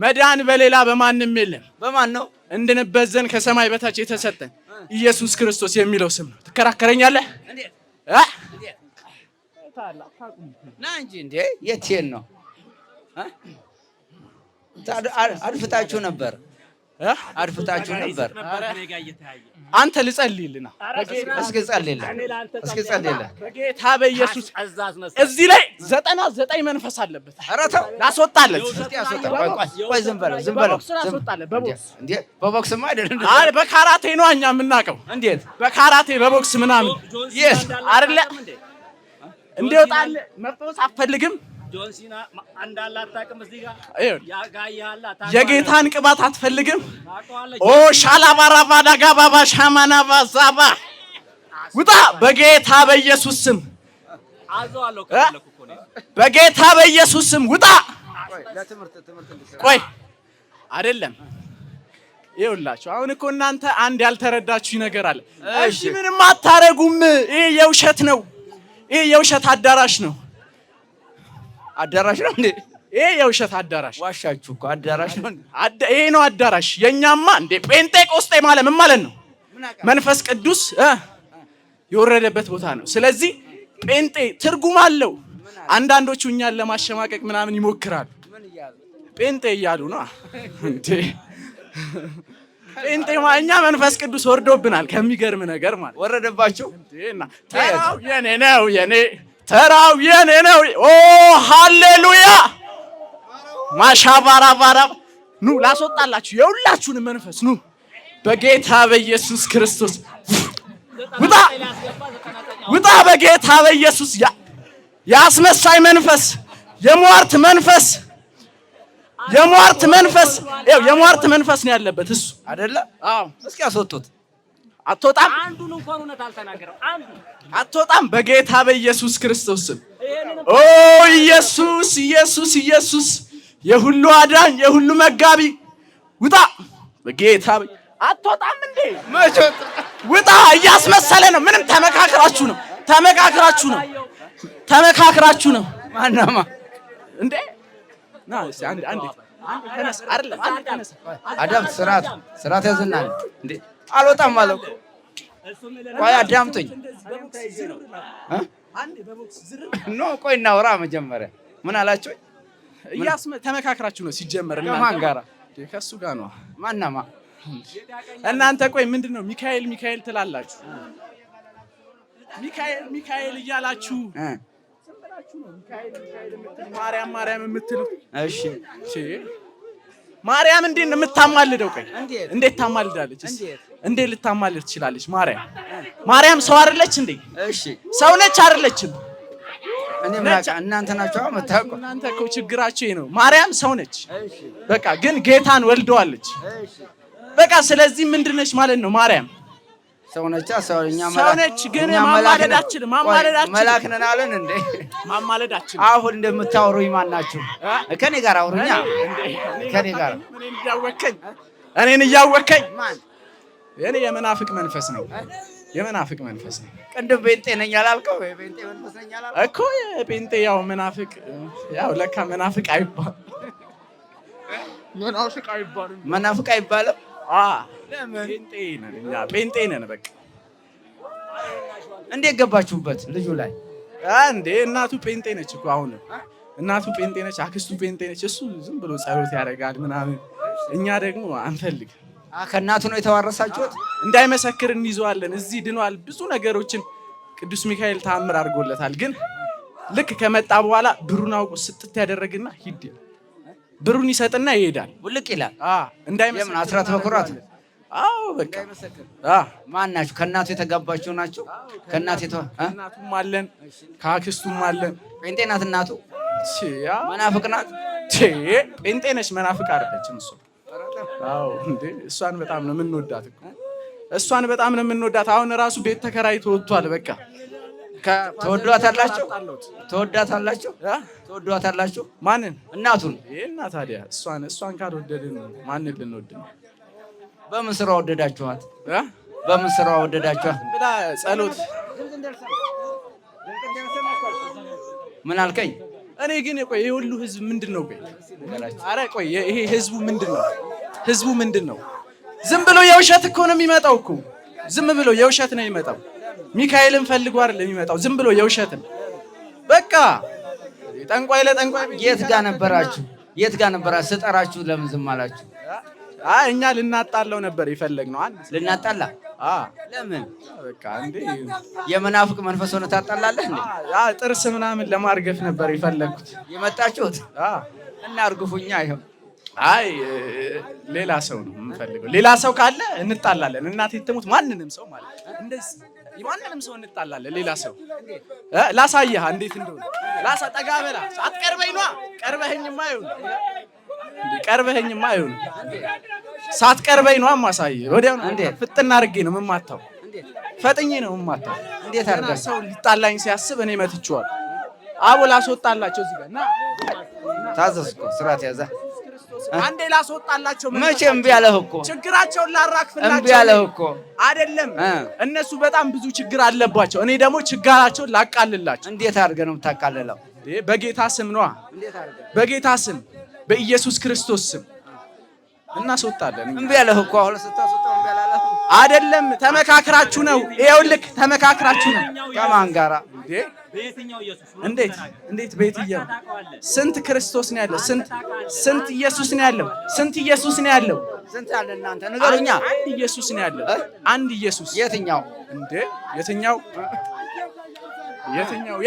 መዳን በሌላ በማንም የለም። በማን ነው? እንድንበዘን ከሰማይ በታች የተሰጠን ኢየሱስ ክርስቶስ የሚለው ስም ነው። ትከራከረኛለህ? ና እንጂ እንዴ! የት ነው? አድፍጣችሁ ነበር። አንተ ልጸልይልና እስኪ ጸልይልን በጌታ በኢየሱስ እዚህ ላይ 99 መንፈስ አለበት። ኧረ ተው ላስወጣለት። ቆይ ዝም በለው እንዴ! በቦክስማ አይደለም። በካራቴ ነው እኛ የምናውቀው። እንዴት በካራቴ በቦክስ ምናምን አይደለ እንዲወጣል መጥቶስ አትፈልግም? ጆንሲና አንዳላ አታውቅም። እዚህ ጋር ያጋያላ የጌታን ቅባት አትፈልግም? ኦ ሻላባራባዳ ጋባባ ሻማናባ ዛባ ውጣ በጌታ በኢየሱስ ስም አዘዋለሁ። ካለኩ እኮ ነው። በጌታ በኢየሱስ ስም ውጣ። ቆይ አይደለም ይኸውላችሁ፣ አሁን እኮ እናንተ አንድ ያልተረዳችሁ ነገር አለ። እሺ ምንም አታረጉም። ይሄ የውሸት ነው። ይሄ የውሸት አዳራሽ ነው። አዳራሽ ነው እንዴ? ይሄ የውሸት አዳራሽ። ዋሻችሁ እኮ አዳራሽ ነው። ይሄ ነው አዳራሽ። የኛማ እንዴ ጴንጤቆስጤ ማለት ምን ማለት ነው? መንፈስ ቅዱስ የወረደበት ቦታ ነው። ስለዚህ ጴንጤ ትርጉም አለው። አንዳንዶቹ እኛን ለማሸማቀቅ ምናምን ይሞክራሉ። ጴንጤ እያሉ ነው እንዴ? ጴንጤ እኛ መንፈስ ቅዱስ ወርዶብናል። ከሚገርም ነገር ማለት ወረደባችሁ እንዴና ተራው የኔ ነው የኔ ተራው የኔ ነው። ኦ ሃሌሉያ ማሻባራባራ ኑ ላስወጣላችሁ የሁላችሁንም መንፈስ ኑ በጌታ በኢየሱስ ክርስቶስ ውጣ ውጣ በጌታ በኢየሱስ ያስመሳይ መንፈስ የሟርት መንፈስ የሟርት መንፈስ ነው ያለበት እሱ አይደለ? አዎ እስኪ አስወጡት። አትወጣም። አንዱን እንኳን እውነት አልተናገረም። አትወጣም በጌታ በኢየሱስ ክርስቶስ ስም። ኦ ኢየሱስ ኢየሱስ ኢየሱስ የሁሉ አዳኝ የሁሉ መጋቢ ውጣ በጌታ አትወጣም እንዴ? መቾት ውጣ። እያስመሰለ ነው። ምንም ተመካክራችሁ ነው። ማናማ እንዴ ና እስቲ አንዴ ተነስ። አይደለም አንዴ ተነስ። አዳምጥ። ስርዓት ያዝናል እንዴ? አልወጣም ማለት እኮ። ቆይ አዳምጡኝ። ኖ ቆይ እናውራ መጀመሪያ። ምን አላችሁ? ተመካክራችሁ ነው ሲጀመር። ከማን ጋራ? ከሱ ጋር ነው። ማናማ እናንተ ቆይ ምንድነው ሚካኤል ትላላችሁ? ሚካኤል እያላችሁ ዝም ብላችሁ ነው ሚካኤል የምትሉ ማርያም የምትሉ። እሺ ማርያም እንዴት ነው የምታማልደው? ቆይ እንዴት ታማልዳለች? እንዴት ልታማልድ ትችላለች? ማርያም ሰው አይደለች እንዴ? እሺ ሰው ነች አይደለችም? እኔ ማቃ እናንተ ናችሁ የምታውቁ። እናንተ እኮ ችግራችሁ ይሄ ነው። ማርያም ሰው ነች፣ በቃ ግን ጌታን ወልደዋለች። በቃ ስለዚህ ምንድነች ማለት ነው? ማርያም ሰው ነች። ሰውኛ ነች፣ ግን ማማለዳችን መላክ ነን አለን እንዴ? ማማለዳችን አሁን እንደምታወሩኝ ማን ናችሁ? ከኔ ጋር አውሩኛ። ከኔ ጋር እኔን እያወከኝ እኔ የመናፍቅ መንፈስ ነው። ቅድም ጴንጤ ነኝ አላልከው? ጴንጤ መንፈስ ነኝ አላልከው እኮ? የጴንጤ ያው መናፍቅ ያው ለካ መናፍቅ አይባልም። ለምን ጴንጤ ነን በቃ። እንዴት ገባችሁበት ልጁ ላይ? እንዴ እናቱ ጴንጤ ነች እኮ። አሁን እናቱ ጴንጤ ነች፣ አክስቱ ጴንጤ ነች። እሱ ዝም ብሎ ጸሎት ያደርጋል ምናምን። እኛ ደግሞ አንፈልግ። ከእናቱ ነው የተዋረሳችሁት? እንዳይመሰክር እንይዘዋለን። እዚህ ድኗል። ብዙ ነገሮችን ቅዱስ ሚካኤል ተአምር አድርጎለታል። ግን ልክ ከመጣ በኋላ ብሩን አውቆ ስጥት ያደረግና ሂድ ብሩን ይሰጥና ይሄዳል። ውልቅ ይላል። እንዳይመሰክር አስራት በኩራት። አዎ በቃ ማን ናችሁ? ከእናቱ የተጋባችሁ ናችሁ? እናቱም አለን ከአክስቱም አለን። ጴንጤ ናት እናቱ? መናፍቅ ናት? ጴንጤ ነች፣ መናፍቅ አይደለችም እሷ። አዎ እንዴ እሷን በጣም ነው የምንወዳት እኮ። አሁን ራሱ ቤት ተከራይቶ ወጥቷል። በቃ ተወዷታላችሁ? ማንን? እናቱን። እና ታዲያ እሷን ካልወደድን ማንን ልንወድ ነው? በምን ስራ ወደዳችኋት? ብላ ጸሎት። ምን አልከኝ? እኔ ግን ቆይ ይሄ ሁሉ ህዝብ ምንድነው? ቆይ አረ ቆይ ይሄ ህዝቡ ምንድነው? ህዝቡ ምንድነው? ዝም ብሎ የውሸት እኮ ነው የሚመጣው እኮ ዝም ብሎ የውሸት ነው የሚመጣው። ሚካኤልን ፈልጎ አይደለም የሚመጣው ዝም ብሎ የውሸት ነው። በቃ ጠንቋይ ለጠንቋይ የት ጋር ነበራችሁ? የት ጋር ነበራችሁ? ስጠራችሁ ለምን ዝም አላችሁ? እኛ ልናጣለው ነበር የፈለግነው። ልናጣላ? ለምን? በቃ እንዴ የመናፍቅ መንፈስ ሆነ ታጣላለህ እንዴ? ጥርስ ምናምን ለማርገፍ ነበር የፈለግኩት የመጣችሁት። እና አርግፉኛ ይሄው። አይ ሌላ ሰው ነው የምንፈልገው። ሌላ ሰው ካለ እንጣላለን። እናቴ ትሙት ማንንም ሰው ማለት እንደዚህ ማንንም ሰው እንጣላለን። ሌላ ሰው ላሳየህ እንዴት እንደሆነ ጠጋ በላ። አትቀርበኝ ነዋ። ቀርበኸኝማ አይሆን ቀርበኸኝማ አይሆን ሳትቀርበኝ ነዋ ማሳየህ። ወዲያው ፍጥና አድርጌ ነው የምማታው። ፈጥኜ ነው የምማታው። እንዴት አድርገህ ሰው ሊጣላኝ ሲያስብ እኔ መትቼዋለሁ። አቦ ላስወጣላቸው እዚህ ጋር ና ታዘዝኩ። ስርዓት ያዘ። አንዴ ላስወጣላቸው። መቼ እምቢ አለህ እኮ? ችግራቸውን ላራክፍላቸው። እምቢ አለህ እኮ አይደለም። እነሱ በጣም ብዙ ችግር አለባቸው። እኔ ደግሞ ችግራቸውን ላቃልላቸው። እንዴት አድርገህ ነው የምታቃልለው? በጌታ ስም ነዋ። በጌታ ስም በኢየሱስ ክርስቶስ ስም እናስወጣለን። እምቢ አለህ እኮ። አሁን ስታስወጣው እምቢ አላለህ አይደለም። ተመካክራችሁ ነው። ይኸውልህ ተመካክራችሁ ነው። ከማን ጋራ? በየትኛው ኢየሱስ? እንዴት በየትኛው? ስንት ክርስቶስ ነው ያለው? ስንት ኢየሱስ ነው ያለው? ስንት ኢየሱስ ነው ያለው? ስንት አለ እናንተ ንገሩኛ። አንድ ኢየሱስ ነው ያለው። አንድ ኢየሱስ። የትኛው? የትኛው?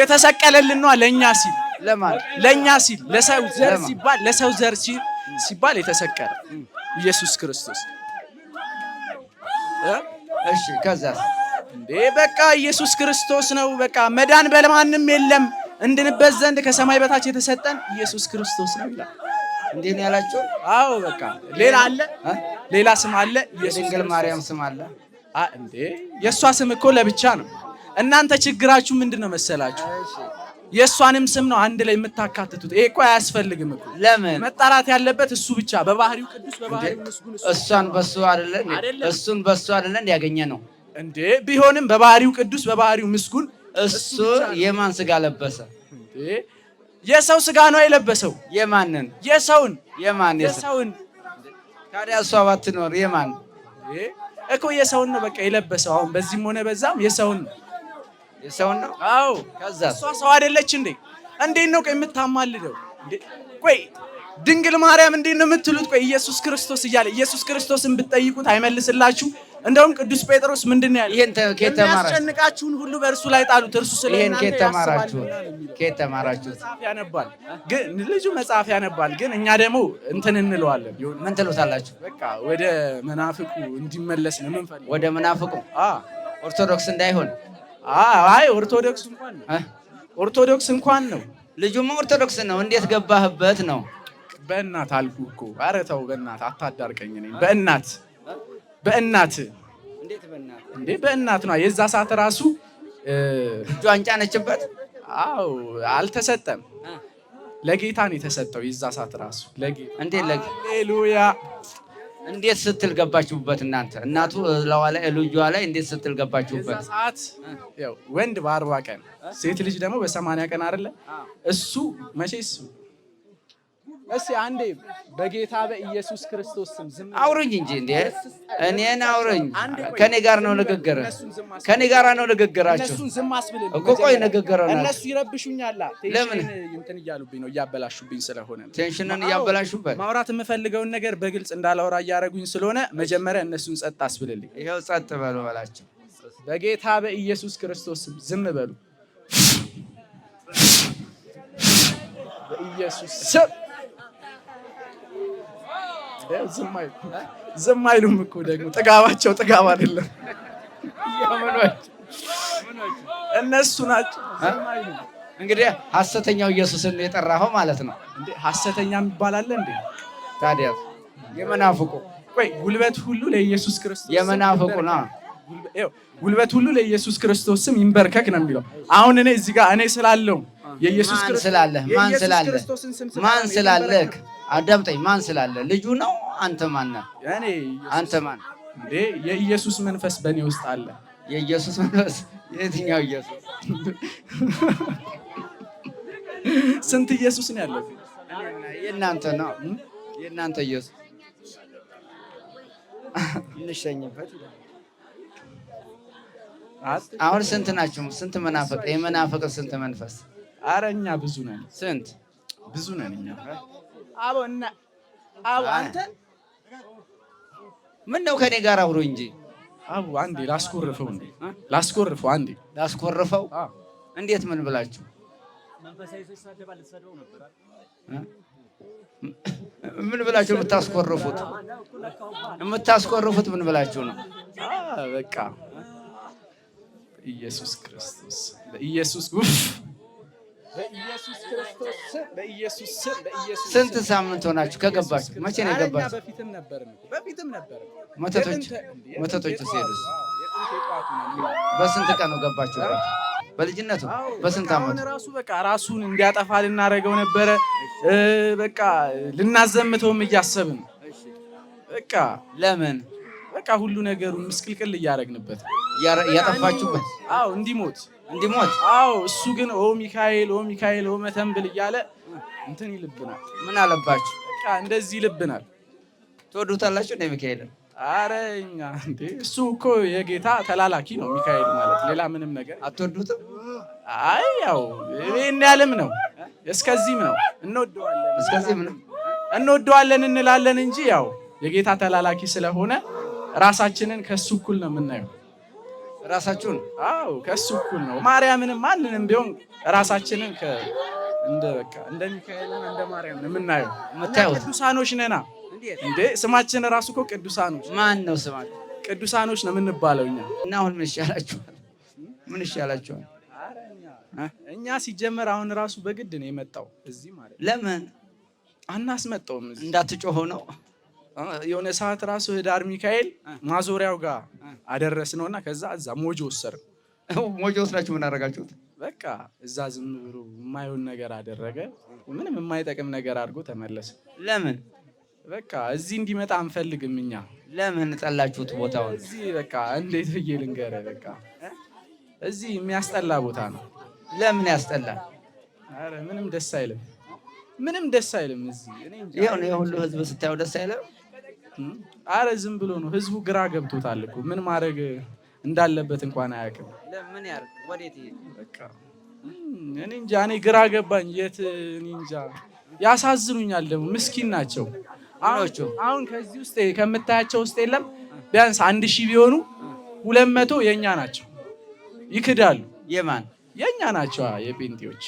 የተሰቀለልን ነው ለኛ ሲል። ለማን? ለኛ ሲል ለሰው ዘር ሲባል ለሰው ዘር ሲባል የተሰቀለ ኢየሱስ ክርስቶስ። እሺ ከዛስ? በቃ ኢየሱስ ክርስቶስ ነው። በቃ መዳን በማንም የለም እንድንበት ዘንድ ከሰማይ በታች የተሰጠን ኢየሱስ ክርስቶስ ነው ይላል። እንዴ ነው ያላችሁ? አዎ በቃ ሌላ አለ? ሌላ ስም አለ? የድንግል ማርያም ስም አለ? እንዴ የእሷ ስም እኮ ለብቻ ነው። እናንተ ችግራችሁ ምንድነው መሰላችሁ? የእሷንም ስም ነው አንድ ላይ የምታካትቱት። ይሄ እኮ አያስፈልግም እኮ። ለምን? መጣራት ያለበት እሱ ብቻ በባህሪው ቅዱስ በባህሪው ምስጉን። እሷን በሱ አይደለም እሱን በሱ አይደለም ያገኘ ነው እንዴ? ቢሆንም በባህሪው ቅዱስ በባህሪው ምስጉን እሱ የማን ስጋ ለበሰ? እንዴ የሰው ስጋ ነው የለበሰው። የማንን? የሰውን። የሰውን። ታዲያ እሷ ባትኖር የማን እኮ? የሰውን ነው በቃ የለበሰው። አሁን በዚህም ሆነ በዛም የሰውን ነው። የሰውን ነው? አዎ። ከዛ እሷ ሰው አይደለች እንዴ? እንዴት ነው ቆይ የምታማልደው እንዴ? ቆይ ድንግል ማርያም እንዴት ነው የምትሉት? ቆይ ኢየሱስ ክርስቶስ እያለ ኢየሱስ ክርስቶስን ብትጠይቁት አይመልስላችሁ። እንደውም ቅዱስ ጴጥሮስ ምንድን ነው ያለው? ይሄን የሚያስጨንቃችሁን ሁሉ በእርሱ ላይ ጣሉት፣ እርሱ ስለ እናንተ ያስባል። ከየት ተማራችሁ? መጽሐፍ ያነባል ግን ልጁ መጽሐፍ ያነባል ግን እኛ ደግሞ እንትን እንለዋለን። ምን ትሉታላችሁ? በቃ ወደ መናፍቁ እንዲመለስ ነው የምንፈልገው። ወደ መናፍቁ? ኦርቶዶክስ እንዳይሆን። አይ ኦርቶዶክስ እንኳን ነው። ልጁማ ኦርቶዶክስ ነው። እንዴት ገባህበት ነው? በእናት አልኩህ እኮ። ኧረ ተው በእናት አታዳርቀኝ። እኔ በእናት እንዴት በእናት? እንዴ በእናት ነው። የዛ ሰዓት ራሱ እጇን ጫነችበት። አዎ አልተሰጠም፣ ለጌታ ነው የተሰጠው። የዛ ሰዓት ራሱ ለጌታ። እንዴት ሃሌሉያ! እንዴት ስትል ገባችሁበት እናንተ? እናቱ ለዋ ላይ ልጇ ላይ እንዴት ስትል ገባችሁበት? የዛ ሰዓት ያው ወንድ በ40 ቀን ሴት ልጅ ደግሞ በ80 ቀን አይደለ? እሱ መቼስ እስኪ አንዴ በጌታ በኢየሱስ ክርስቶስ ስም ዝም አውሩኝ እንጂ እንዴ እኔን አውሩኝ። ከኔ ጋር ነው ንግግር፣ ከኔ ጋር ነው ንግግራችሁ እነሱን ዝም አስብልልኝ እኮ። ቆይ ንግግር ነው። እነሱ ይረብሹኛል። ለምን? እንትን እያሉብኝ ነው፣ እያበላሹብኝ ስለሆነ ነው። ቴንሽንን እያበላሹበት። ማውራት የምፈልገውን ነገር በግልጽ እንዳላወራ እያደረጉኝ ስለሆነ መጀመሪያ እነሱን ጸጥ አስብልልኝ። ይሄው ጸጥ በሉ በላቸው። በጌታ በኢየሱስ ክርስቶስ ስም ዝም በሉ። በኢየሱስ ስም ዝም አይሉም እኮ። ደግሞ ጥጋባቸው ጥጋብ አይደለም፣ እነሱ ናቸው። እንግዲህ ሐሰተኛው ኢየሱስን የጠራኸው ማለት ነው እንዴ? ሐሰተኛ ይባላል እንዴ? ታዲያ የመናፍቁ ቆይ ጉልበት ሁሉ ለኢየሱስ ክርስቶስ የመናፍቁ ነው። ጉልበት ሁሉ ለኢየሱስ ክርስቶስ ስም ይንበርከክ ነው የሚለው። አሁን እኔ እዚህ ጋር እኔ ስላለው የኢየሱስ ክርስቶስ ማን ስላለህ አዳምጠኝ። ማን ስላለ? ልጁ ነው? አንተ ማን ነህ? አንተ ማን እንዴ? የኢየሱስ መንፈስ በእኔ ውስጥ አለ። የኢየሱስ መንፈስ? የትኛው ኢየሱስ? ስንት ኢየሱስ ነው ያለው? የእናንተ ነው የእናንተ ኢየሱስ እንሸኝበት። አሁን ስንት ናችሁ? ስንት መናፍቅ? የመናፍቅ ስንት መንፈስ? ኧረ እኛ ብዙ ነን። ስንት? ብዙ ነን እኛ። አቦ አንተ ምን ነው ከኔ ጋር አብሮ እንጂ አቦ አንዴ ላስኮርፈው እንዴ ላስኮርፈው አንዴ ላስኮርፈው። እንዴት ምን ብላችሁ? ምን ብላችሁ የምታስኮርፉት? የምታስኮርፉት ምን ብላችሁ ነው? በቃ ኢየሱስ ክርስቶስ በኢየሱስ ውፍ በኢየሱስ ክርስቶስ በኢየሱስ በኢየሱስ። ስንት ሳምንት ሆናችሁ ከገባችሁ? መቼ ነው የገባችሁ? በፊትም ነበር። መተቶች ሲሄዱስ በስንት ቀን ነው ገባችሁ? በልጅነቱ በስንት ዓመቱ? ራሱ በቃ ራሱን እንዲያጠፋ ልናደርገው ነበረ። በቃ ልናዘምተውም እያሰብን በቃ ለምን በቃ ሁሉ ነገሩን ምስቅልቅል እያደረግንበት እያጠፋችሁበት። አዎ እንዲሞት። አዎ እሱ ግን ኦ ሚካኤል ኦ ሚካኤል ኦ መተንብል እያለ እንትን ይልብናል። ምን አለባችሁ? በቃ እንደዚህ ይልብናል። ትወዱታላችሁ እንደ ሚካኤል? ኧረ እኛ እንዴ እሱ እኮ የጌታ ተላላኪ ነው ሚካኤል ማለት፣ ሌላ ምንም ነገር አትወዱትም? አይ ያው ይሄን ያለም ነው እስከዚህም ነው እንወደዋለን፣ እስከዚህም ነው እንወደዋለን እንላለን እንጂ ያው የጌታ ተላላኪ ስለሆነ ራሳችንን ከሱ እኩል ነው የምናየው። ራሳችሁን? አዎ ከሱ እኩል ነው። ማርያምንም ማንንም ቢሆን ራሳችንን እንደ በቃ እንደ ሚካኤልና እንደ ማርያም ነው የምናየው። ቅዱሳኖች ነና እንዴ ስማችን ራሱ እኮ ቅዱሳኖች። ማን ነው ስማችን? ቅዱሳኖች ነው የምንባለው እኛ። እና አሁን ምን ይሻላችኋል? ምን ይሻላችኋል? እኛ ሲጀመር አሁን ራሱ በግድ ነው የመጣው እዚህ ማለት። ለምን አናስመጣውም? እዚህ እንዳትጮኸው ነው። የሆነ ሰዓት ራሱ ህዳር ሚካኤል ማዞሪያው ጋር አደረስነውና ከዛ እዛ ሞጆ ወሰድን። ሞጆ ወስዳችሁ ምን አደረጋችሁት? በቃ እዛ ዝም ብሎ የማይሆን ነገር አደረገ። ምንም የማይጠቅም ነገር አድርጎ ተመለሰ። ለምን? በቃ እዚህ እንዲመጣ አንፈልግም እኛ። ለምን ጠላችሁት ቦታውን? እዚህ በቃ እንዴት ብዬ ልንገርህ፣ በቃ እዚህ የሚያስጠላ ቦታ ነው። ለምን ያስጠላል? አረ ምንም ደስ አይልም፣ ምንም ደስ አይልም። እዚህ እኔ እንጃ። ይሄው የሁሉ ህዝብ ስታየው ደስ አይልም? አረ ዝም ብሎ ነው ህዝቡ፣ ግራ ገብቶታል እኮ ምን ማድረግ እንዳለበት እንኳን አያውቅም። ለምን ያርግ? ወዴት ይሄድ? በቃ እኔ እንጃ፣ እኔ ግራ ገባኝ። የት እኔ እንጃ። ያሳዝኑኛል ደግሞ ምስኪን ናቸው። አሁን ከዚህ ውስጥ ከምታያቸው ውስጥ የለም ቢያንስ 1000 ቢሆኑ 200 የኛ ናቸው። ይክዳሉ። የማን? የኛ ናቸው። የጴንጤዎች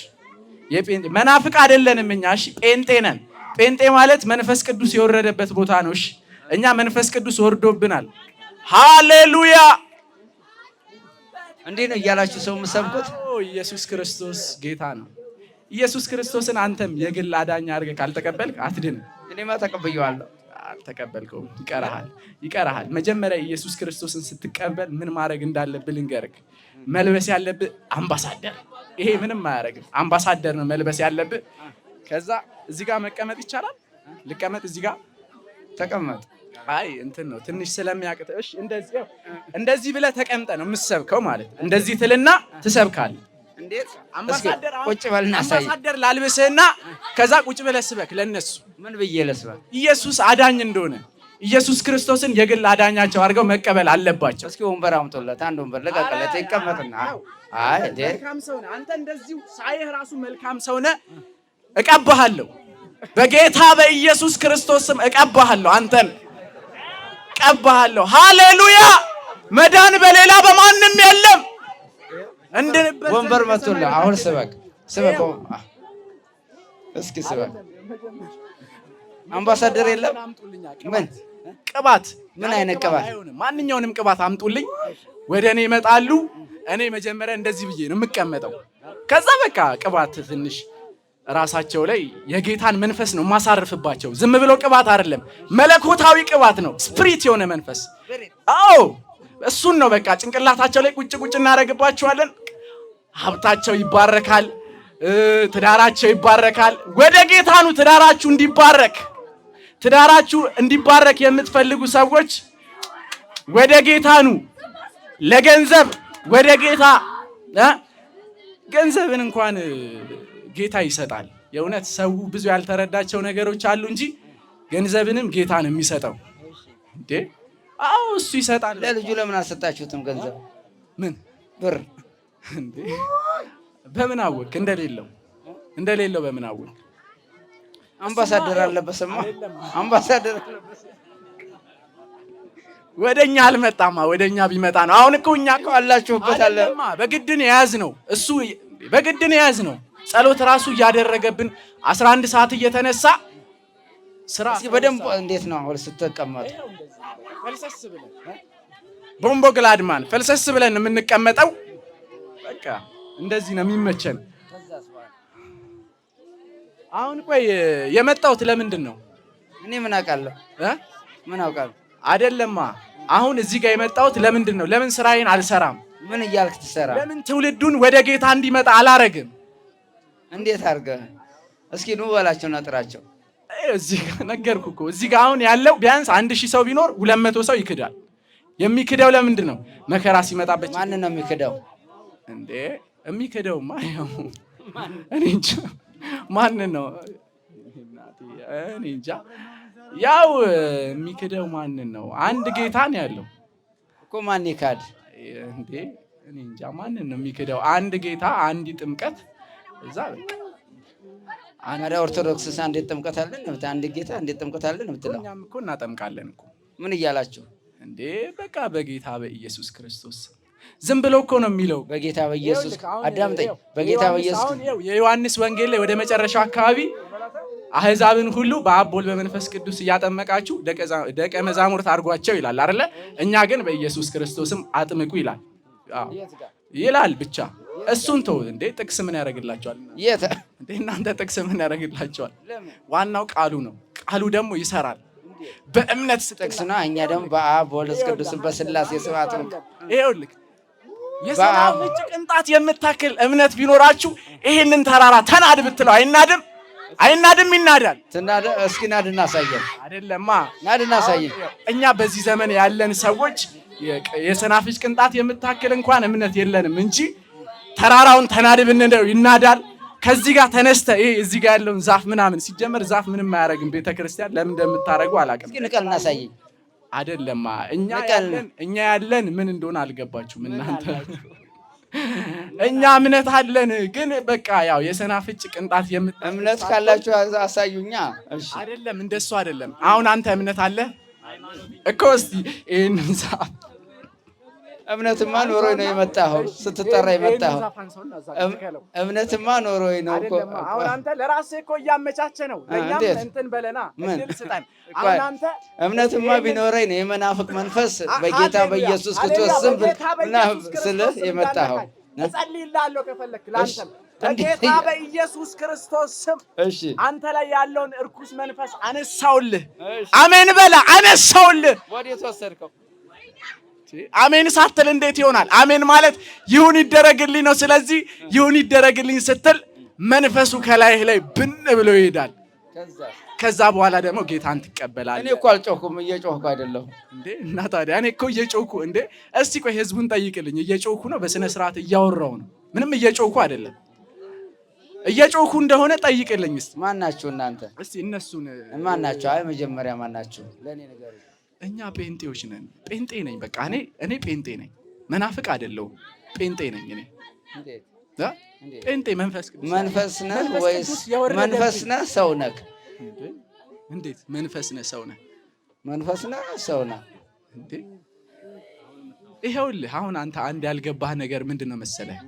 የጴንጤ መናፍቅ አይደለንም እኛ። እሺ ጴንጤ ነን። ጴንጤ ማለት መንፈስ ቅዱስ የወረደበት ቦታ ነው። እሺ እኛ መንፈስ ቅዱስ ወርዶብናል። ሃሌሉያ። እንዴት ነው እያላችሁ ሰው የምትሰብኩት? ኢየሱስ ክርስቶስ ጌታ ነው። ኢየሱስ ክርስቶስን አንተም የግል አዳኝ አድርገህ ካልተቀበልክ አትድንም። እኔማ ተቀብየዋለሁ። አልተቀበልከውም፣ ይቀርሃል። መጀመሪያ ኢየሱስ ክርስቶስን ስትቀበል ምን ማድረግ እንዳለብህ ልንገርህ። መልበስ ያለብህ አምባሳደር፣ ይሄ ምንም አያደርግም። አምባሳደር ነው መልበስ ያለብህ። ከዛ እዚህ ጋር መቀመጥ ይቻላል። ልቀመጥ እዚህ ጋር ተቀመጥ። አይ እንትን ነው ትንሽ ስለሚያቅት። እሺ እንደዚህ ብለህ ተቀምጠህ ነው የምትሰብከው ማለት። እንደዚህ ትልና ትሰብካለህ። እንዴት? አምባሳደር ቁጭ በልና አሳይ። አምባሳደር ላልብስህና ከዛ ቁጭ ብለህ ስበክ ለነሱ። ምን ብዬ ልስበክ? ኢየሱስ አዳኝ እንደሆነ ኢየሱስ ክርስቶስን የግል አዳኛቸው አድርገው መቀበል አለባቸው። እስኪ ወንበር አምጦለት፣ አንድ ወንበር ለቀቀለት ይቀመጥና። አይ እንዴ መልካም ሰው ነህ አንተ፣ እንደዚሁ ሳይህ ራሱ መልካም ሰው ነህ። እቀባሃለሁ፣ በጌታ በኢየሱስ ክርስቶስ ስም እቀባሃለሁ፣ አንተን እቀባሃለሁ። ሃሌሉያ። መዳን በሌላ በማንም የለም። ወንበር መጥቶልህ አሁን ስበክ። እስኪ ስበክ። አምባሳደር የለም? ምን ቅባት? ምን አይነት ቅባት? ማንኛውንም ቅባት አምጡልኝ። ወደ እኔ ይመጣሉ። እኔ መጀመሪያ እንደዚህ ብዬ ነው የምቀመጠው። ከዛ በቃ ቅባት ትንሽ ራሳቸው ላይ የጌታን መንፈስ ነው ማሳርፍባቸው። ዝም ብሎ ቅባት አይደለም፣ መለኮታዊ ቅባት ነው። ስፕሪት የሆነ መንፈስ። አዎ እሱን ነው በቃ ጭንቅላታቸው ላይ ቁጭ እናደርግባቸዋለን። ሀብታቸው ይባረካል፣ ትዳራቸው ይባረካል። ወደ ጌታ ኑ። ትዳራችሁ እንዲባረክ የምትፈልጉ ሰዎች ወደ ጌታ ኑ። ለገንዘብ ወደ ጌታ ገንዘብን እንኳን ጌታ ይሰጣል። የእውነት ሰው ብዙ ያልተረዳቸው ነገሮች አሉ እንጂ ገንዘብንም ጌታ ነው የሚሰጠው። እንዴ አዎ እሱ ይሰጣል። ለልጁ ለምን አልሰጣችሁትም ገንዘብ? ምን ብር እንዴ? በምን አወቅ? እንደሌለው በምን አወቅ? አምባሳደር አለበሰማ። አምባሳደር ወደኛ አልመጣማ። ወደኛ ቢመጣ ነው። አሁን እኮ እኛ አላችሁበት አለ። በግድን የያዝነው እሱ በግድን የያዝነው ጸሎት ራሱ እያደረገብን 11 ሰዓት እየተነሳ ስራ በደንብ እንዴት ነው አሁን ስትቀመጡ? ፈልሰስ ብለን ቦምቦ ግላድማን ፈልሰስ ብለን የምንቀመጠው በቃ እንደዚህ ነው የሚመቸን። አሁን ቆይ የመጣሁት ለምንድን ነው? እኔ ምን አውቃለሁ? ምን አውቃለሁ? አይደለማ አሁን እዚህ ጋር የመጣሁት ለምንድን ነው? ለምን ስራዬን አልሰራም? ምን እያልክ ትሰራ? ለምን ትውልዱን ወደ ጌታ እንዲመጣ አላረግም? እንዴት አድርገህ? እስኪ ኑ በላቸውና ጥራቸው። እዚህ ጋር ነገርኩ እኮ። እዚህ ጋር አሁን ያለው ቢያንስ 1000 ሰው ቢኖር 200 ሰው ይክዳል። የሚክደው ለምንድን ነው? መከራ ሲመጣበት። ማንን ነው የሚክደው እንዴ? የሚክደውማ ያው እኔ እንጃ ማንን ነው? እኔ እንጃ ያው የሚክደው ማንን ነው? አንድ ጌታ ነው ያለው እኮ። ማን ይካድ እንዴ? እኔ እንጃ ማንን ነው የሚክደው? አንድ ጌታ፣ አንድ ጥምቀት። እዛ በቃ አንድ ኦርቶዶክስ እንዴት ጥምቀት አለን? አንድ ጌታ እንዴት ጥምቀት አለን የምትለው? እኛም እኮ እናጠምቃለን እኮ። ምን እያላችሁ እንዴ? በቃ በጌታ በኢየሱስ ክርስቶስ ዝም ብሎ እኮ ነው የሚለው። በጌታ በኢየሱስ አዳምጠኝ። በጌታ በኢየሱስ የዮሐንስ ወንጌል ላይ ወደ መጨረሻው አካባቢ አህዛብን ሁሉ በአብ ወልድ በመንፈስ ቅዱስ እያጠመቃችሁ ደቀ መዛሙርት አድርጓቸው ይላል አይደለ? እኛ ግን በኢየሱስ ክርስቶስም አጥምቁ ይላል። አዎ ይላል። ብቻ እሱን ተው እንዴ። ጥቅስ ምን ያደርግላቸዋል እንዴ? እናንተ ጥቅስ ምን ያደርግላቸዋል? ዋናው ቃሉ ነው። ቃሉ ደግሞ ይሰራል። በእምነት ጥቅስ ነው። እኛ ደግሞ በአብ ወልድ ቅዱስ በስላሴ ስም አጥምቁ። ይኸውልህ የሰናፍጭ ቅንጣት የምታክል እምነት ቢኖራችሁ ይሄንን ተራራ ተናድ ብትለው አይናድም? አይናድም? ይናዳል። ተናደ። እስኪ ናድና አሳየን። አይደለማ ናድና አሳየን። እኛ በዚህ ዘመን ያለን ሰዎች የሰናፍጭ ቅንጣት የምታክል እንኳን እምነት የለንም እንጂ ተራራውን ተናድ ብንለው ይናዳል። ከዚህ ጋር ተነስተ ይሄ እዚህ ጋር ያለውን ዛፍ ምናምን ሲጀመር ዛፍ ምንም አያረግም። ቤተክርስቲያን ለምን እንደምታረጉ አላውቅም። እስኪ ንቀልና አሳየኝ። አይደለማ እኛ ያለን ምን እንደሆነ አልገባችሁም እናንተ። እኛ እምነት አለን ግን በቃ ያው የሰናፍጭ ቅንጣት እምነት ካላችሁ አሳዩኛ። እሺ አይደለም እንደሱ አይደለም። አሁን አንተ እምነት አለ እኮ። እስቲ ይሄንን ዛፍ እምነትማ ኖሮኝ ነው የመጣኸው። ስትጠራ የመጣኸው እምነትማ ኖሮኝ ነው እኮ። አሁን አንተ ለራስህ እኮ እያመቻቸ ነው። ለኛም እንትን በለና እድል ስጠን። አሁን አንተ እምነትማ ቢኖረኝ ነው የመናፍቅ መንፈስ በጌታ በኢየሱስ ክርስቶስ ስም ስልህ የመጣኸው። እጸልይልሃለሁ ከፈለክ ላንተም በጌታ በኢየሱስ ክርስቶስ ስም አንተ ላይ ያለውን እርኩስ መንፈስ አነሳውልህ። አሜን በላ። አነሳውልህ። ወዴት ወሰድከው? አሜን ሳትል እንዴት ይሆናል? አሜን ማለት ይሁን ይደረግልኝ ነው። ስለዚህ ይሁን ይደረግልኝ ስትል መንፈሱ ከላይህ ላይ ብን ብሎ ይሄዳል። ከዛ በኋላ ደግሞ ጌታን ትቀበላለህ። እኔ እኮ አልጮኩም፣ እየጮኩ አይደለሁ እንዴ? እና ታዲያ እኔ እኮ እየጮኩ እንዴ? እስቲ ቆይ ህዝቡን ጠይቅልኝ። እየጮኩ ነው? በስነ ስርዓት እያወራው ነው። ምንም እየጮኩ አይደለም። እየጮኩ እንደሆነ ጠይቅልኝ እስቲ። ማን ናችሁ እናንተ? እስቲ እነሱን ማን ናችሁ? አይ መጀመሪያ ማን ናችሁ? ለኔ ነገር እኛ ጴንጤዎች ነን። ጴንጤ ነኝ። በቃ እኔ ጴንጤ ነኝ። መናፍቅ አይደለሁም። ጴንጤ ነኝ እኔ። ጴንጤ መንፈስ ነህ ወይስ መንፈስ ነህ ሰው ነህ? እንዴት መንፈስ ነህ ሰው ነህ? መንፈስ ነህ ሰው ነህ እንዴ? ይኸውልህ አሁን አንተ አንድ ያልገባህ ነገር ምንድን ነው መሰለህ?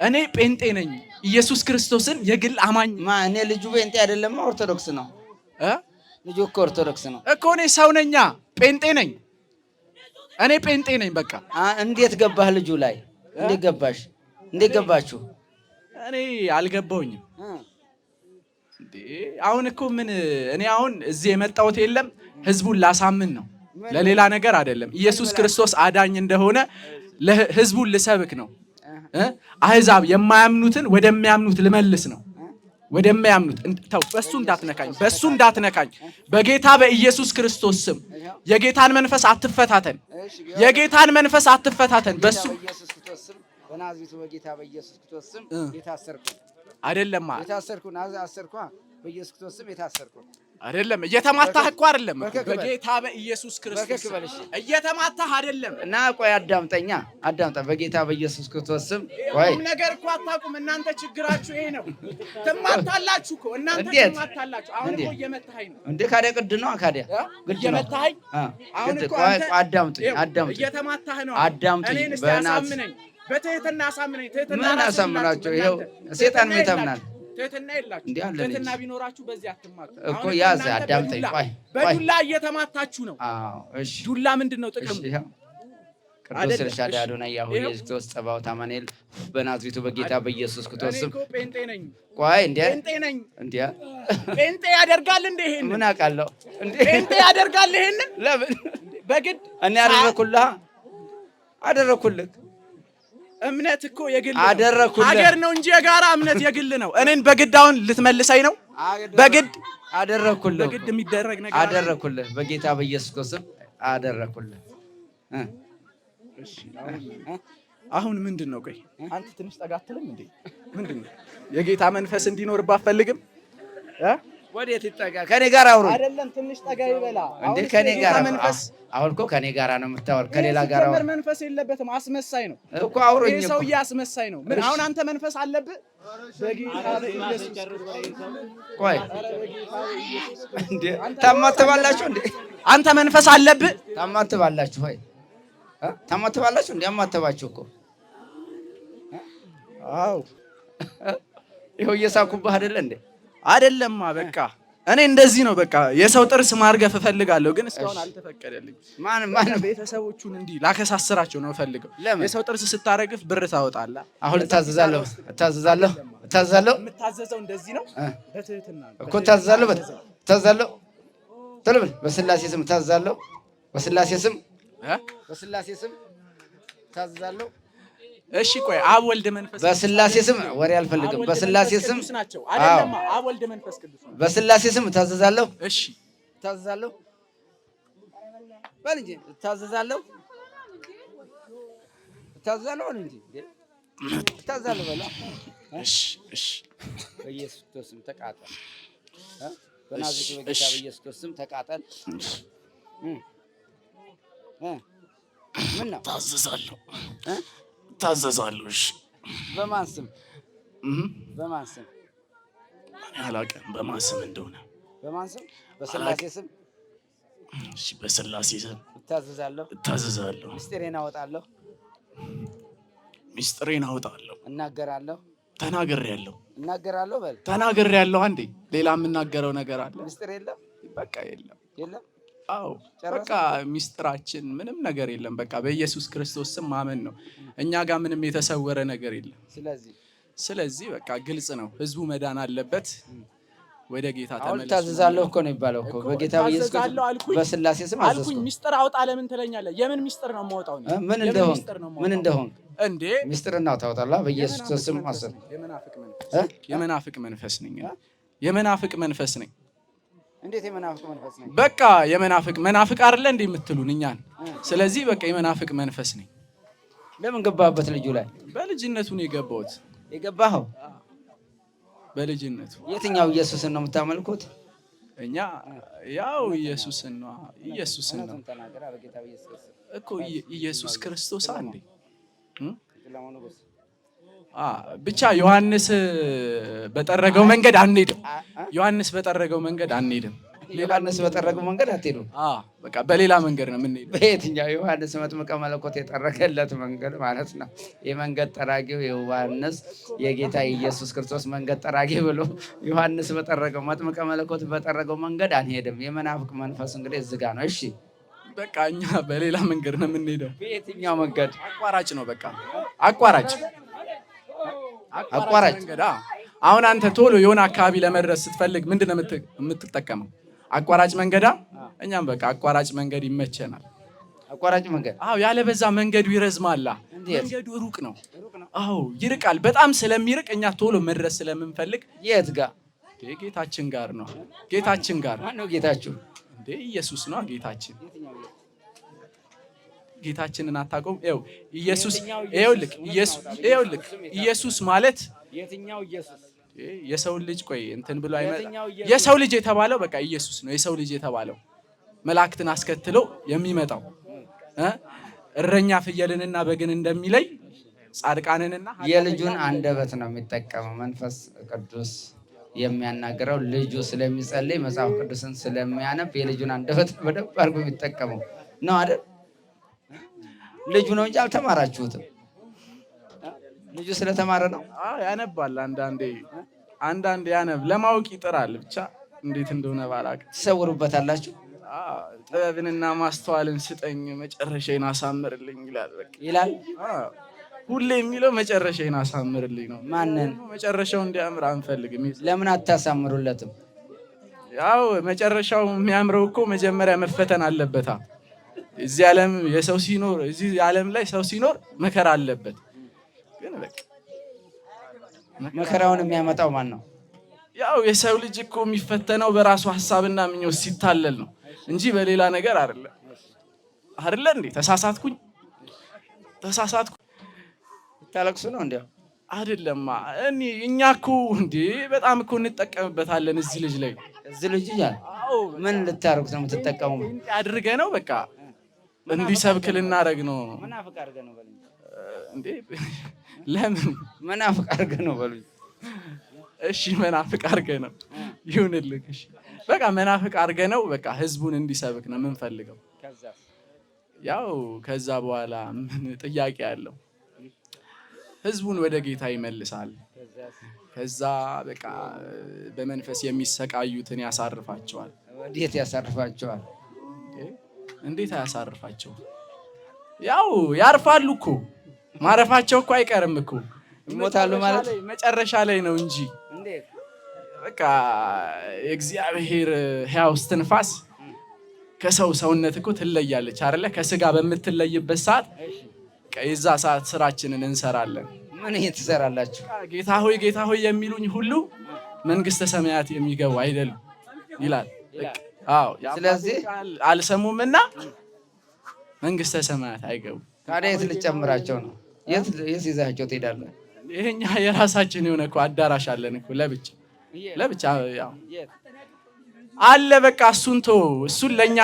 እኔ ጴንጤ ነኝ። ኢየሱስ ክርስቶስን የግል አማኝ። እኔ ልጁ ጴንጤ አይደለም፣ ኦርቶዶክስ ነው። ልጁ እኮ ኦርቶዶክስ ነው እኮ። እኔ ሰው ነኛ፣ ጴንጤ ነኝ። እኔ ጴንጤ ነኝ። በቃ እንዴት ገባህ ልጁ ላይ? እንዴት ገባሽ? እንዴት ገባችሁ? እኔ አልገባውኝም እንዴ። አሁን እኮ ምን እኔ አሁን እዚህ የመጣሁት የለም ህዝቡን ላሳምን ነው፣ ለሌላ ነገር አይደለም። ኢየሱስ ክርስቶስ አዳኝ እንደሆነ ህዝቡን ልሰብክ ነው። አህዛብ የማያምኑትን ወደሚያምኑት ልመልስ ነው። ወደሚያምኑት ተው። በሱ እንዳትነካኝ በጌታ በኢየሱስ ክርስቶስ ስም። የጌታን መንፈስ አትፈታተን። የጌታን መንፈስ አትፈታተን። በሱ በናዝሬቱ በጌታ በኢየሱስ ክርስቶስ ስም የታሰርኩ አይደለም የታሰርኩን አሰርኳ በኢየሱስ ክርስቶስ ስም የታሰርኩ አይደለም። እየተማታህ እኮ አይደለም በጌታ በኢየሱስ ክርስቶስ እየተማታህ አይደለም። እና ቆይ አዳምጠኛ በጌታ በኢየሱስ ክርስቶስ ስም ቆይ ነገር እኮ አታውቁም እናንተ። ችግራችሁ ይሄ ነው። ትማታላችሁ እኮ እናንተ ትማታላችሁ። አሁን እኮ እየመታኸኝ ነው እንዴ? ካዲያ ግድ ነው ካዲያ ግድ ነው እየመታኸኝ። አሁን እኮ አዳምጠኝ እየተማታህ ነው። እኔን እስቲ አሳምነኝ፣ በትህትና አሳምነኝ። ትህትና አሳምናቸው። ይኸው ሰይጣን ምን ተምናል? ትህትና የላችሁ። ትህትና ቢኖራችሁ በዚህ አትማቱ እኮ። ያዝ አዳምጠኝ። ቆይ በዱላ እየተማታችሁ ነው። እሺ ዱላ ምንድነው ጥቅሙ? ቅዱስ ኤልሻዳይ አዶናይ ያሁ ኢየሱስ ክርስቶስ ጸባኦት አማኑኤል በናዝሬቱ በጌታ በኢየሱስ ክርስቶስ ስም ጴንጤ ነኝ። ቆይ እንዴ ጴንጤ ነኝ እንዴ? ጴንጤ ያደርጋል እንዴ? ይሄን ምን አውቃለሁ እንዴ? ጴንጤ ያደርጋል ይሄን? ለምን በግድ እኔ አደረኩልህ። እምነት እኮ የግል ነው። ሀገር ነው እንጂ የጋራ እምነት የግል ነው። እኔን በግድ አሁን ልትመልሰኝ ነው? በግድ አደረኩልህ። በግድ የሚደረግ ነገር አደረኩልህ። በጌታ በኢየሱስ ክርስቶስ አደረኩልህ። እሺ አሁን ምንድነው? ቆይ አንተ ትንሽ ጠጋ አትልም እንዴ? ምንድነው? የጌታ መንፈስ እንዲኖርብህ አትፈልግም? ወዴት ይጠጋ? ከኔ ጋር አውሩ። አይደለም ትንሽ ጠጋ ይበላ እንዴ? ከኔ ጋር መንፈስ አሁን እኮ ከኔ ጋር ነው የምታወር። ከሌላ ጋር አውሩ። መንፈስ የለበትም። አስመሳይ ነው እኮ አውሩኝ እኮ። ሰውዬ አስመሳይ ነው። ምን አሁን አንተ መንፈስ አለብህ? በጌታ በኢየሱስ ቆይ እንዴ ታማተባላችሁ እንዴ? አንተ መንፈስ አለብህ? ታማተባላችሁ ወይ? ታማተባላችሁ እንዴ? አማተባችሁ እኮ። አዎ ይኸው እየሳኩብህ አይደለ እንዴ? አይደለማ በቃ እኔ እንደዚህ ነው። በቃ የሰው ጥርስ ማርገፍ እፈልጋለሁ፣ ግን እስካሁን አልተፈቀደልኝ። ማን ቤተሰቦቹን እንዲህ ላከሳስራቸው ነው እፈልገው። የሰው ጥርስ ስታረግፍ ብር ታወጣለህ። አሁን እታዘዛለሁ። የምታዘዘው እንደዚህ ነው። በትህትና እኮ እታዘዛለሁ። ቶሎ በል። በስላሴ ስም እታዘዛለሁ። በስላሴ ስም እታዘዛለሁ። እሺ ቆይ አብ ወልድ መንፈስ በስላሴ ስም ወሬ አልፈልግም። በስላሴ ስም አይደለም አብ ወልድ መንፈስ ቅዱስ ነው። በስላሴ ስም እታዘዛለሁ። እሺ እታዘዛለሁ በል እንጂ እታዘዛለሁ በል እንጂ እታዘዛለሁ በል። እሺ በኢየሱስ ክርስቶስ ስም ተቃጠል። በናዝሬቱ በጌታ በኢየሱስ ክርስቶስ ስም ተቃጠል። ምን ነው? ታዘዛለሁ። እሺ በማን ስም? አላውቅም በማን ስም እንደሆነ። በማን ስም? በስላሴ ስም። እሺ በስላሴ ስም እታዘዛለሁ። ምስጢሬን አወጣለሁ። እናገራለሁ። እናገራለሁ በል። ተናግሬያለሁ። አንዴ ሌላ የምናገረው ነገር አለ? ምስጢር የለም። በቃ የለም። አዎ በቃ ሚስጥራችን ምንም ነገር የለም። በቃ በኢየሱስ ክርስቶስ ስም ማመን ነው። እኛ ጋር ምንም የተሰወረ ነገር የለም። ስለዚህ በቃ ግልጽ ነው። ህዝቡ መዳን አለበት። ወደ ጌታ ተመለሱ። ታዘዛለሁ እኮ ነው የሚባለው እኮ። በጌታ በኢየሱስ ክርስቶስ በስላሴ ስም አልኩኝ። ሚስጥር አውጣ ለምን ትለኛለህ? የምን ሚስጥር ነው የማወጣው? ምን እንደሆንክ እንዴ? ሚስጥር ታወጣለህ። በኢየሱስ ክርስቶስ ስም አሰብ። የመናፍቅ መንፈስ ነኝ። የመናፍቅ መንፈስ ነኝ። እንዴት የመናፍቅ መንፈስ ነኝ? በቃ መናፍቅ አይደለ እንዴ የምትሉን እኛን? ስለዚህ በቃ የመናፍቅ መንፈስ ነኝ። ለምን ገባህበት? ልጁ ላይ በልጅነቱ ነው የገባሁት። የገባኸው በልጅነቱ። የትኛው ኢየሱስን ነው የምታመልኩት? እኛ ያው ኢየሱስን ነው እኮ። ኢየሱስ ክርስቶስ አንዴ ብቻ ዮሐንስ በጠረገው መንገድ አንሄድም። ዮሐንስ በጠረገው መንገድ አትሄዱም። በቃ በሌላ መንገድ ነው የምንሄደው። በየትኛው? ዮሐንስ መጥምቀ መለኮት የጠረገለት መንገድ ማለት ነው። የመንገድ ጠራጊው ዮሐንስ የጌታ ኢየሱስ ክርስቶስ መንገድ ጠራጊ ብሎ ዮሐንስ በጠረገው መጥምቀ መለኮት በጠረገው መንገድ አንሄድም። የመናፍቅ መንፈስ እንግዲህ እዚህ ጋር ነው። እሺ በቃ እኛ በሌላ መንገድ ነው የምንሄደው። በየትኛው መንገድ? አቋራጭ ነው። በቃ አቋራጭ መንገድ። አሁን አንተ ቶሎ የሆነ አካባቢ ለመድረስ ስትፈልግ ምንድን ነው የምትጠቀመው? አቋራጭ መንገዳ። እኛም በቃ አቋራጭ መንገድ ይመቸናል። አቋራጭ መንገድ። ያለበዛ መንገዱ ይረዝማላ። መንገዱ ሩቅ ነው። ይርቃል። በጣም ስለሚርቅ እኛ ቶሎ መድረስ ስለምንፈልግ የት ጋር? ጌታችን ጋር ነው። ጌታችን ጋር። ማነው ጌታችሁ? እንዴ ኢየሱስ ነው ጌታችን። ጌታችንን አታውቀውም? ኢየሱስ ማለት የትኛው ኢየሱስ? የሰው ልጅ ቆይ እንትን ብሎ አይመጣ። የሰው ልጅ የተባለው በቃ ኢየሱስ ነው። የሰው ልጅ የተባለው መላእክትን አስከትሎ የሚመጣው እረኛ ፍየልንና በግን እንደሚለይ ጻድቃንንና የልጁን አንደበት ነው የሚጠቀመው። መንፈስ ቅዱስ የሚያናገረው ልጁ ስለሚጸልይ መጽሐፍ ቅዱስን ስለሚያነብ የልጁን አንደበት በደንብ አድርጎ የሚጠቀመው ነው አይደል? ልጁ ነው እንጂ አልተማራችሁትም። ልጁ ስለተማረ ነው። ያነባል። አንዳንዴ ያነብ ለማወቅ ይጥራል። ብቻ እንዴት እንደሆነ ባላውቅም ትሰውሩበታላችሁ። ጥበብንና ማስተዋልን ስጠኝ መጨረሻዬን አሳምርልኝ ይላል። ሁሌ የሚለው መጨረሻዬን አሳምርልኝ ነው። ማንን መጨረሻው እንዲያምር አንፈልግም። ለምን አታሳምሩለትም? ያው መጨረሻው የሚያምረው እኮ መጀመሪያ መፈተን አለበታ። እዚህ ዓለም የሰው ሲኖር እዚህ ዓለም ላይ ሰው ሲኖር መከራ አለበት። ግን በቃ መከራውን የሚያመጣው ማን ነው? ያው የሰው ልጅ እኮ የሚፈተነው በራሱ ሐሳብና ምኞት ሲታለል ነው እንጂ በሌላ ነገር አይደለ እንዴ? ተሳሳትኩኝ። ታለቅሱ ነው እንዴ? አይደለማ። እኛ እኮ እንዴ በጣም እኮ እንጠቀምበታለን እዚህ ልጅ ላይ። እዚህ ልጅ ይላል። አዎ ምን ልታረጉት ነው የምትጠቀሙ? አድርገ ነው በቃ እንዲሰብክ ልናረግ ነው። መናፍቅ አድርገ ነው በሉኝ እንዴ። ለምን መናፍቅ አድርገ ነው በሉኝ? እሺ መናፍቅ አድርገ ነው ይሁንልህ። እሺ በቃ መናፍቅ አድርገ ነው በቃ ህዝቡን እንዲሰብክ ነው የምንፈልገው። ያው ከዛ በኋላ ምን ጥያቄ አለው? ህዝቡን ወደ ጌታ ይመልሳል። ከዛ በቃ በመንፈስ የሚሰቃዩትን ያሳርፋቸዋል። ወዴት ያሳርፋቸዋል? እንዴት ያሳርፋቸው? ያው ያርፋሉ እኮ ማረፋቸው እኮ አይቀርም እኮ ይሞታሉ ማለት መጨረሻ ላይ ነው እንጂ በቃ የእግዚአብሔር ሕያው እስትንፋስ ከሰው ሰውነት እኮ ትለያለች አይደለ? ከስጋ በምትለይበት ሰዓት የዛ ሰዓት ስራችንን እንሰራለን። ምን ትሰራላችሁ? ጌታ ሆይ የሚሉኝ ሁሉ መንግስተ ሰማያት የሚገቡ አይደሉም ይላል። አዎ ስለዚህ አልሰሙምና መንግስተ ሰማያት አይገቡ። ታዲያ የት ልጨምራቸው ነው? የት ይዛቸው ትሄዳለህ? ይሄኛ የራሳችን የሆነ እኮ አዳራሽ አለን እኮ ለብቻ ያው አለ። በቃ እሱን ለኛ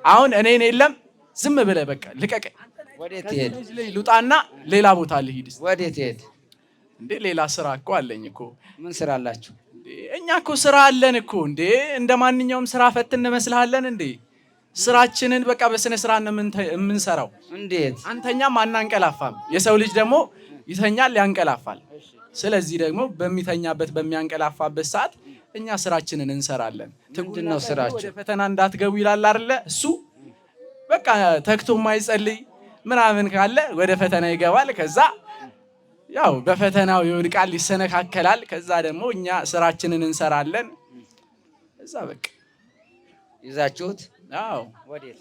አሁን እኔን የለም ዝም ብለህ በቃ ልቀቀኝ። ወዴት ትሄድ? ልውጣና ሌላ ቦታ ልሂድ። ወዴት ትሄድ እንዴ? ሌላ ስራ እኮ አለኝ እኮ። ምን ስራ አላችሁ? እኛ እኮ ስራ አለን እኮ እንዴ። እንደ ማንኛውም ስራ ፈት እንመስልሃለን እንዴ? ስራችንን በቃ በስነ ስርዓት ነው የምንሰራው። እንዴት? አንተኛም አናንቀላፋም። የሰው ልጅ ደግሞ ይተኛል ያንቀላፋል። ስለዚህ ደግሞ በሚያንቀላፋበት ሰዓት እኛ ስራችንን እንሰራለን። ምንድነው ስራችሁ? ወደ ፈተና እንዳትገቡ ይላል አይደለ? እሱ በቃ ተክቶ የማይጸልይ ምናምን ካለ ወደ ፈተና ይገባል። ከዛ ያው በፈተናው ይወድቃል፣ ይሰነካከላል። ከዛ ደግሞ እኛ ስራችንን እንሰራለን። እዛ በቃ ይዛችሁት? አዎ። ወዴት?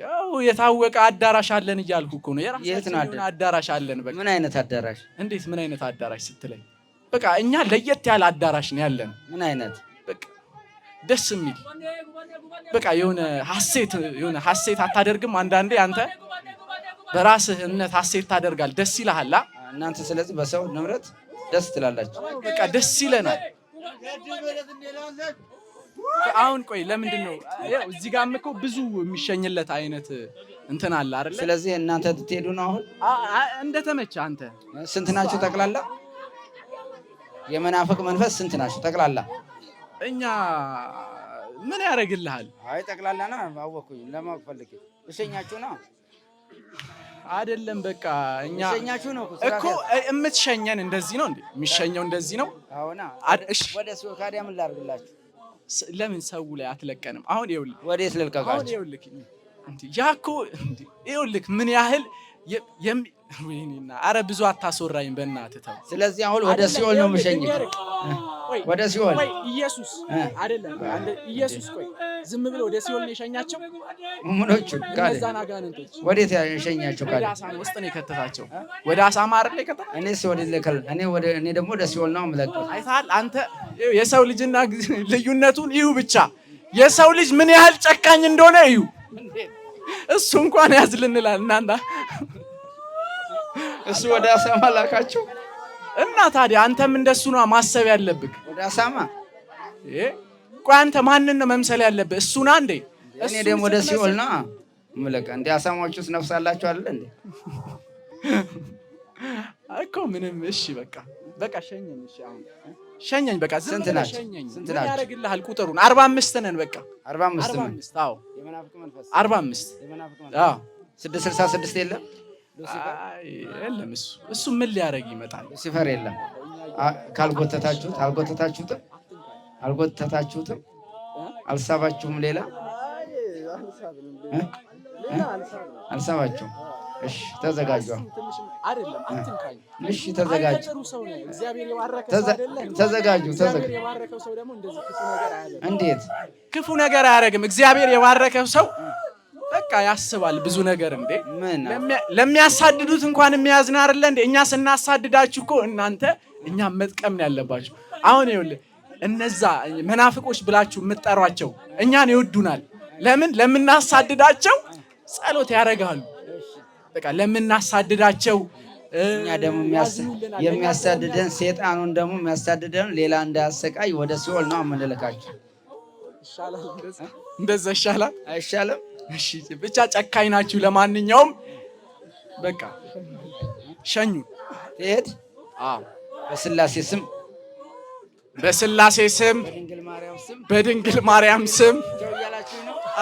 ያው የታወቀ አዳራሽ አለን እያልኩ እኮ ነው። የራሳችን አዳራሽ አለን። በቃ ምን አይነት አዳራሽ? እንዴት ምን አይነት አዳራሽ ስትለኝ፣ በቃ እኛ ለየት ያለ አዳራሽ ነው ያለን። ምን አይነት? በቃ ደስ የሚል በቃ የሆነ ሐሴት አታደርግም? አንዳንዴ አንተ በራስህ እምነት ሐሴት ታደርጋል። ደስ ይልሃል እናንተ። ስለዚህ በሰው ንብረት ደስ ትላላችሁ። በቃ ደስ ይለናል። አሁን ቆይ ለምንድን ነው ያው እዚህ ጋርም እኮ ብዙ የሚሸኝለት አይነት እንትን አለ አይደል? ስለዚህ እናንተ ትሄዱ ነው አሁን እንደተመቸ። አንተ ስንት ናችሁ ጠቅላላ? የመናፍቅ መንፈስ ስንት ናችሁ ጠቅላላ? እኛ ምን ያደርግልሃል? አይ ጠቅላላ ነው አወኩኝ። ለማወቅ ፈልጌ እሸኛችሁ ነው አይደለም? በቃ እኛ እሸኛችሁ ነው እኮ የምትሸኘን እንደዚህ ነው እንዴ? የሚሸኘው እንደዚህ ነው? አዎና። እሺ ወደ ሰው ካዲያ ምን ላድርግላችሁ? ለምን ሰው ላይ አትለቀንም? አሁን ይኸውልህ፣ ወዴት ልልቀቃችሁ? ይኸውልህ እንዴ ያኮ እንዴ ይኸውልህ ምን ያህል ወይኔና አረ ብዙ አታስወራኝ በእናትህ ተው። ስለዚህ አሁን ወደ ሲኦል ነው የምሸኝህ። ወደ ሲኦል ኢየሱስ አይደለም አንተ ኢየሱስ። ቆይ ዝም ብሎ ወደ ሲኦል ነው የሸኛቸው? ምኖቹ ከዛና ጋንንቶች ወዴት የሸኛቸው? ወደ አሳማ ውስጥ ነው የከተታቸው። ወደ አሳማ አይደል የከተታቸው? እኔ ደግሞ ወደ ሲኦል ነው የምለቀው። አይተሃል አንተ? የሰው ልጅና ልዩነቱን እዩ ብቻ። የሰው ልጅ ምን ያህል ጨካኝ እንደሆነ እዩ። እሱ እንኳን ያዝልንላል እናንተ። እሱ ወደ አሳማ ላካቸው። እና ታዲያ አንተም እንደሱ ነው ማሰብ ያለብህ። ወደ አሳማ ቆይ አንተ ማንን ነው መምሰል ያለብህ? እሱና እንዴ? እኔ ደግሞ ወደ ሲኦል ነው ምለቀ እንደ አሳማዎቹስ ነፍስ አላችሁ አይደል እንዴ? እኮ ምንም። እሺ በቃ ሸኘኝ። እሺ አሁን ሸኘኝ በቃ። ስንት ናችሁ? ስንት ያደርግልሃል? ቁጥሩን 45 ነን በቃ 45። አዎ የመናፍቅ መንፈስ 45። የመናፍቅ መንፈስ አዎ 666 የለም። የለም እሱ ምን ሊያደርግ ይመጣል? ሉሲፈር የለም። አልጎተታችሁትም አልሳባችሁም። ሌላ አልሳባችሁም። እሺ ተዘጋጁ። አይደለም አትንካኝ። እሺ ተዘጋጁ። ተዘጋጁ። እንዴት ክፉ ነገር አያደርግም? እግዚአብሔር የባረከው ሰው በቃ ያስባል ብዙ ነገር። እንዴ ለሚያሳድዱት እንኳን የሚያዝን አይደለ እንዴ? እኛ ስናሳድዳችሁ እኮ እናንተ እኛም መጥቀም ነው ያለባችሁ። አሁን ይኸውልህ እነዛ መናፍቆች ብላችሁ የምትጠሯቸው እኛን ይወዱናል። ለምን? ለምናሳድዳቸው ጸሎት ያደርጋሉ። በቃ ለምናሳድዳቸው እኛ ደግሞ የሚያሳድደን ሴጣኑን ደግሞ የሚያሳድደን ሌላ እንዳያሰቃይ ወደ ሲኦል ነው የምንልካቸው። ይሻላል እንደዛ ይሻላል። አይሻልም? እሺ ብቻ ጨካኝ ናችሁ። ለማንኛውም በቃ ሸኙ። ትሄድ? አዎ በስላሴ ስም በድንግል ማርያም ስም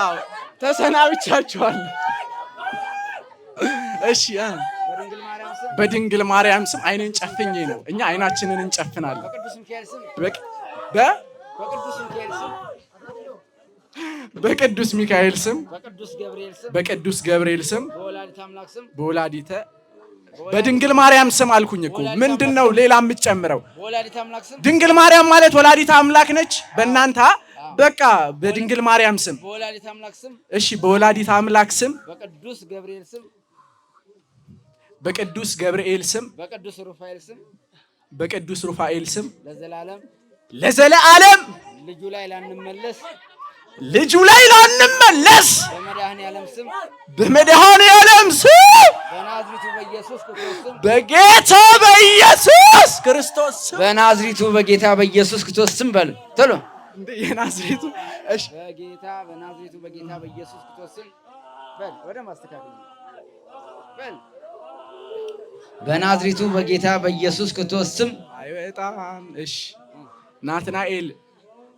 አዎ ተሰናብቻችኋለሁ። እሺ በድንግል ማርያም ስም አይኔን ጨፍኜ ነው። እኛ አይናችንን እንጨፍናለን። በቅዱስ ሚካኤል ስም በቅዱስ ገብርኤል ስም በወላዲተ በድንግል ማርያም ስም አልኩኝ እኮ። ምንድነው ሌላ የምትጨምረው? ድንግል ማርያም ማለት ወላዲተ አምላክ ነች በእናንተ። በቃ በድንግል ማርያም ስም እሺ፣ በወላዲተ አምላክ ስም በቅዱስ ገብርኤል ስም በቅዱስ ሩፋኤል ስም ለዘለዓለም ልጁ ላይ ላንመለስ በመድኃኔዓለም ስም በጌታ በኢየሱስ ክርስቶስ ስም በናዝሬቱ በጌታ በኢየሱስ ክርስቶስ ስም በሉ ቶሎ። የናዝሬቱ እሺ፣ በናዝሬቱ በጌታ በኢየሱስ ክርስቶስ ስም በል። ወደ ማስተካከል በል። በናዝሬቱ በጌታ በኢየሱስ ክርስቶስ ስም አይወጣም። እሺ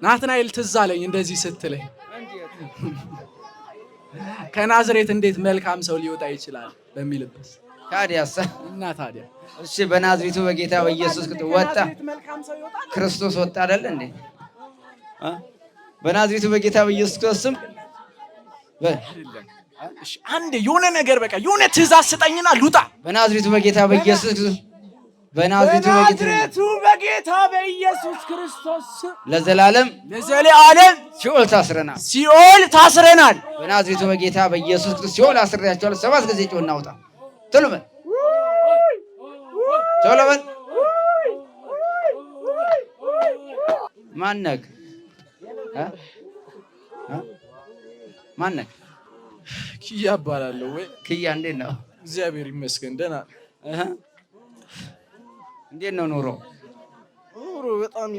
ናትናኤል ትዝ አለኝ እንደዚህ ስትለኝ፣ ከናዝሬት እንዴት መልካም ሰው ሊወጣ ይችላል በሚልበት ታዲያስ እና ታዲያ እሺ፣ በናዝሬቱ በጌታ በኢየሱስ ክርስቶስ ወጣ። ክርስቶስ ወጣ አይደል እንዴ? በናዝሬቱ በጌታ በኢየሱስ ክርስቶስ ስም እሺ፣ አንዴ የሆነ ነገር በቃ የሆነ ትእዛዝ ስጠኝና ልውጣ። በናዝሬቱ በጌታ በኢየሱስ ክርስቶስ በናዝሬቱ በጌታ በኢየሱስ ክርስቶስ ለዘላለም ሲኦል ታስረናል። በናዝሬቱ በጌታ በኢየሱስ ክርስቶስ ሲኦል አስሬያቸዋለሁ። 7 ጊዜ ጮህ እናውጣ። ቶሎ በል ቶሎ በል። ማነክ ኪያ እባላለሁ። ወይ ኪያ፣ እንዴት ነው? እግዚአብሔር ይመስገን ደህና። እንዴት ነው ኑሮ? ኑሮ በጣም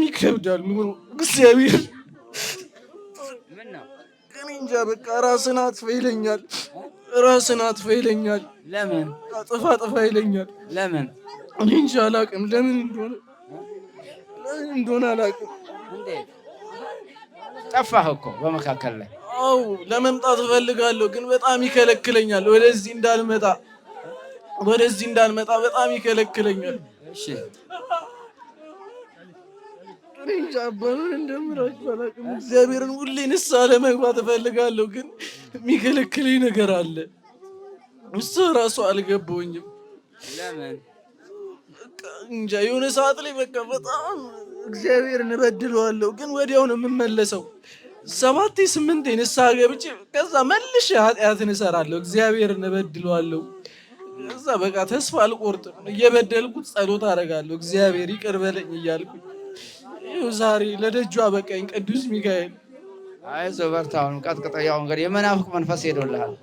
ይከብዳል ኑሮ። እግዚአብሔር ምን ነው? እኔ እንጃ በቃ ራስን አጥፋ ይለኛል። ለምን? ጥፋ ይለኛል። ለምን? እኔ እንጃ አላውቅም። ለምን እንደሆነ አላውቅም። እንዴት ጠፋህ እኮ በመካከል ላይ? አው ለመምጣት እፈልጋለሁ ግን በጣም ይከለክለኛል። ወደዚህ እንዳልመጣ በጣም ይከለክለኛል። እሺ እኔ እንጃ አባኑን እንደምራችሁ አላውቅም። እግዚአብሔርን ሁሌ ንስሐ ለመግባት እፈልጋለሁ ግን የሚከለክለኝ ነገር አለ። እሱ ራሱ አልገባኝም። ለምን? እንጃ የሆነ ሰዓት ላይ በቃ በጣም እግዚአብሔርን እበድለዋለሁ ግን ወዲያው ነው የምመለሰው። 7-8 ንስሐ ገብቼ ከዛ መልሼ ኃጢአትን እሰራለሁ። እግዚአብሔርን እበድለዋለሁ። ከዛ በቃ ተስፋ አልቆርጥም። እየበደልኩት ጸሎት አደርጋለሁ። እግዚአብሔር ይቅር በለኝ እያልኩኝ ይኸው ዛሬ ለደጇ በቃኝ። ቅዱስ ሚካኤል አይዞህ በርታ። አሁን ቀጥቅጠው ያው እንግዲህ የመናፍቅ መንፈስ ሄዶልሃል።